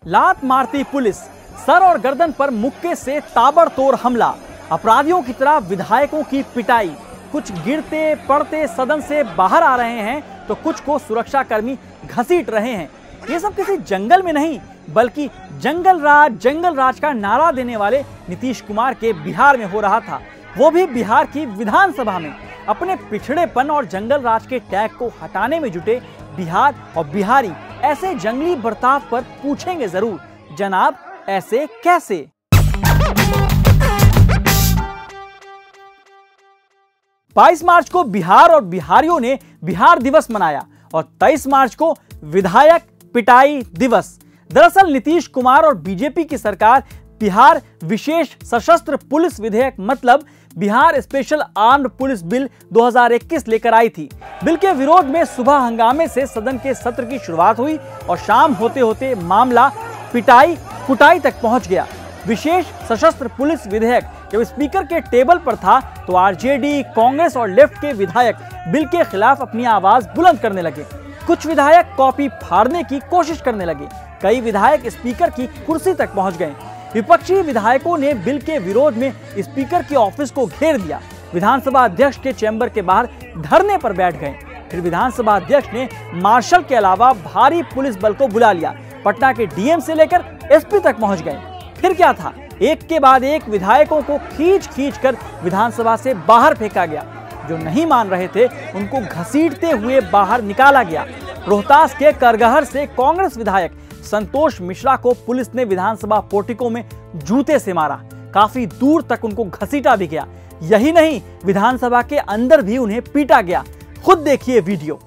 लात मारती police, sir और गर्दन पर मुक्के से ताबड़तोड़ हमला, अपराधियों की तरह विधायकों की पिटाई, कुछ गिरते पड़ते सदन से बाहर आ रहे हैं तो कुछ को सुरक्षा कर्मी घसीट रहे हैं। ये सब किसी जंगल में नहीं बल्कि जंगल राज का नारा देने वाले नीतीश कुमार के बिहार में हो रहा था, वो भी बिहार की विधानसभा में। अपने पिछड़ेपन और जंगल राज के टैग को हटाने में जुटे बिहार और बिहारी ऐसे जंगली बर्ताव पर पूछेंगे जरूर, जनाब ऐसे कैसे? बाईस मार्च को बिहार और बिहारियों ने बिहार दिवस मनाया और 23 मार्च को विधायक पिटाई दिवस। दरअसल नीतीश कुमार और बीजेपी की सरकार बिहार विशेष सशस्त्र पुलिस विधेयक मतलब Bihar special armed police bill 2021 लेकर आई थी। बिल के विरोध में सुबह हंगामे से सदन के सत्र की शुरुआत हुई और शाम होते होते मामला पिटाई कुटाई तक पहुंच गया। विशेष सशस्त्र पुलिस विधेयक जब स्पीकर के टेबल पर था तो आरजेडी, कांग्रेस और लेफ्ट के विधायक बिल के खिलाफ अपनी आवाज बुलंद करने लगे। कुछ विधायक कॉपी फाड़ने की कोशिश करने लगे, कई विधायक स्पीकर की कुर्सी तक पहुंच गए। विपक्षी विधायकों ने बिल के विरोध में स्पीकर के ऑफिस को घेर दिया, विधानसभा अध्यक्ष के चैम्बर के बाहर धरने पर बैठ गए। फिर विधानसभा अध्यक्ष ने मार्शल के अलावा भारी पुलिस बल को बुला लिया, पटना के डीएम से लेकर एसपी तक पहुंच गए। फिर क्या था, एक के बाद एक विधायकों को खींच कर विधानसभा से बाहर फेंका गया। जो नहीं मान रहे थे उनको घसीटते हुए बाहर निकाला गया। रोहतास के करगहर से कांग्रेस विधायक संतोष मिश्रा को पुलिस ने विधानसभा पोर्टिको में जूते से मारा, काफी दूर तक उनको घसीटा भी गया। यही नहीं, विधानसभा के अंदर भी उन्हें पीटा गया। खुद देखिए वीडियो।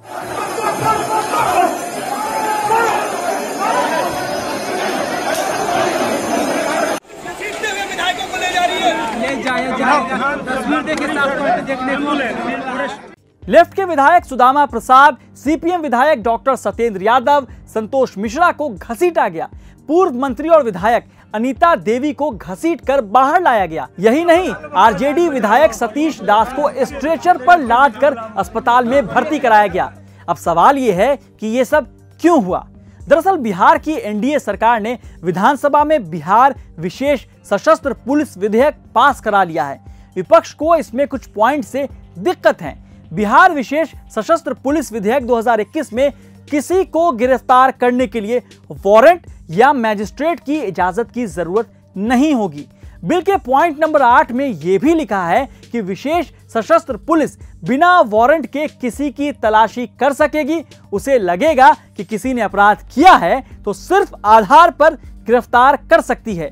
लेफ्ट के विधायक सुदामा प्रसाद, सीपीएम विधायक डॉक्टर सत्येंद्र यादव, संतोष मिश्रा को घसीटा गया। पूर्व मंत्री और विधायक अनीता देवी को घसीटकर बाहर लाया गया। यही नहीं, आरजेडी विधायक सतीश दास को स्ट्रेचर पर लादकर अस्पताल में भर्ती कराया गया। अब सवाल यह है कि यह सब क्यों हुआ? दरअसल बिहार की एनडीए सरकार ने विधानसभा में बिहार विशेष सशस्त्र पुलिस विधेयक पास करा लिया है। विपक्ष को इसमें कुछ पॉइंट से दिक्कत है। बिहार विशेष सशस्त्र पुलिस विधेयक 2021 में किसी को गिरफ्तार करने के लिए वारंट या मैजिस्ट्रेट की इजाजत की जरूरत नहीं होगी। बिल के पॉइंट नंबर 8 में यह भी लिखा है कि विशेष सशस्त्र पुलिस बिना वारंट के किसी की तलाशी कर सकेगी। उसे लगेगा कि किसी ने अपराध किया है तो सिर्फ आधार पर गिरफ्तार कर सकती है।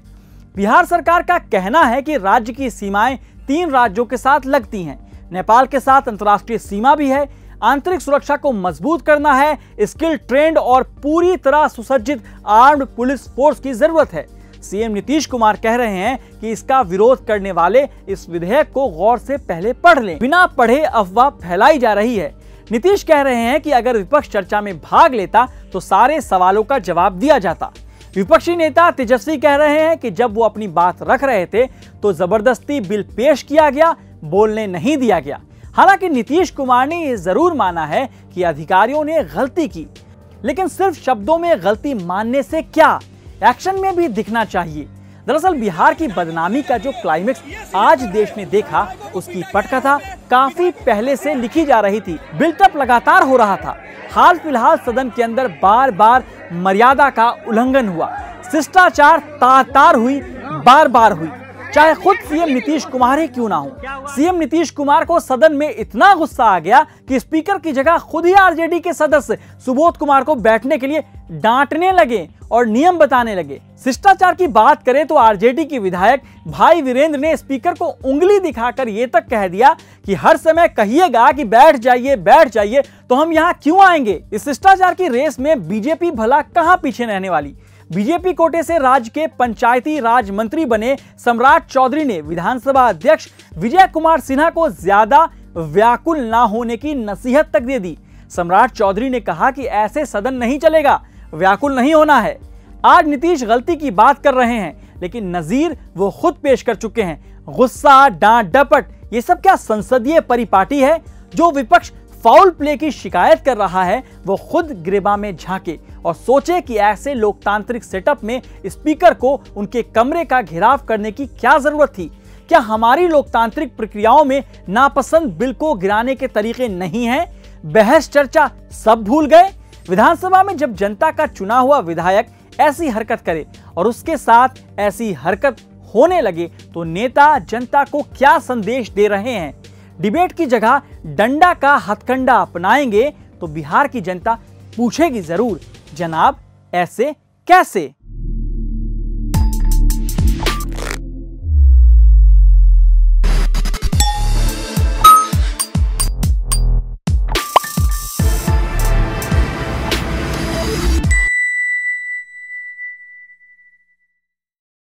बिहार सरकार का कहना है कि राज्य की सीमाएं 3 राज्यों के साथ लगती हैं। नेपाल के साथ अंतर्राष्ट्रीय सीमा भी है। आंतरिक सुरक्षा को मजबूत करना है, स्किल ट्रेंड और पूरी तरह सुसज्जित आर्म्ड पुलिस फोर्स की जरूरत है। सीएम नीतीश कुमार कह रहे हैं कि इसका विरोध करने वाले इस विधेयक को गौर से पहले पढ़ लें। बिना पढ़े अफवाह फैलाई जा रही है। नीतीश कह रहे हैं कि अगर विपक्ष चर्चा में भाग लेता तो सारे सवालों का जवाब दिया जाता। विपक्षी नेता तेजस्वी कह रहे हैं कि जब वो अपनी बात रख रहे थे तो जबरदस्ती बिल पेश किया गया, बोलने नहीं दिया गया। हालांकि नीतीश कुमार ने यह जरूर माना है कि अधिकारियों ने गलती की, लेकिन सिर्फ शब्दों में गलती मानने से क्या, एक्शन में भी दिखना चाहिए। दरअसल बिहार की बदनामी का जो क्लाइमेक्स आज देश ने देखा, उसकी पटकथा काफी पहले से लिखी जा रही थी। बिल्टअप लगातार हो रहा था। हाल फिलहाल सदन के अंदर बार बार मर्यादा का उल्लंघन हुआ, शिष्टाचार तार हुई, बार बार हुई, चाहे खुद सीएम नीतीश कुमार ही क्यों ना हो। सीएम नीतीश कुमार को सदन में इतना गुस्सा आ गया कि स्पीकर की जगह खुद ही आरजेडी के सदस्य सुबोध कुमार को बैठने के लिए डांटने लगे और नियम बताने लगे। शिष्टाचार की बात करें तो आरजेडी की विधायक भाई वीरेंद्र ने स्पीकर को उंगली दिखाकर यह तक कह दिया कि हर समय कहिएगा कि बैठ जाइए तो हम यहाँ क्यों आएंगे। इस शिष्टाचार की रेस में बीजेपी भला कहां पीछे रहने वाली। बीजेपी कोटे से राज्य के पंचायती राज मंत्री बने सम्राट चौधरी ने विधानसभा अध्यक्ष विजय कुमार सिन्हा को ज्यादा व्याकुल ना होने की नसीहत तक दे दी। सम्राट चौधरी ने कहा कि ऐसे सदन नहीं चलेगा, व्याकुल नहीं होना है। आज नीतीश गलती की बात कर रहे हैं, लेकिन नजीर वो खुद पेश कर चुके हैं। गुस्सा, डांट डपट, ये सब क्या संसदीय परिपाटी है जो विपक्ष फाउल प्ले की शिकायत कर रहा है वो खुद गिरेबान में झांके और सोचे कि ऐसे लोकतांत्रिक सेटअप में स्पीकर को उनके कमरे का घेराव करने की क्या जरूरत थी। क्या हमारी लोकतांत्रिक प्रक्रियाओं में नापसंद बिल को गिराने के तरीके नहीं हैं? बहस चर्चा सब भूल गए? विधानसभा में जब जनता का चुना हुआ विधायक ऐसी हरकत करे और उसके साथ ऐसी हरकत होने लगे तो नेता जनता को क्या संदेश दे रहे हैं? डिबेट की जगह डंडा का हथकंडा अपनाएंगे तो बिहार की जनता पूछेगी जरूर, जनाब ऐसे कैसे?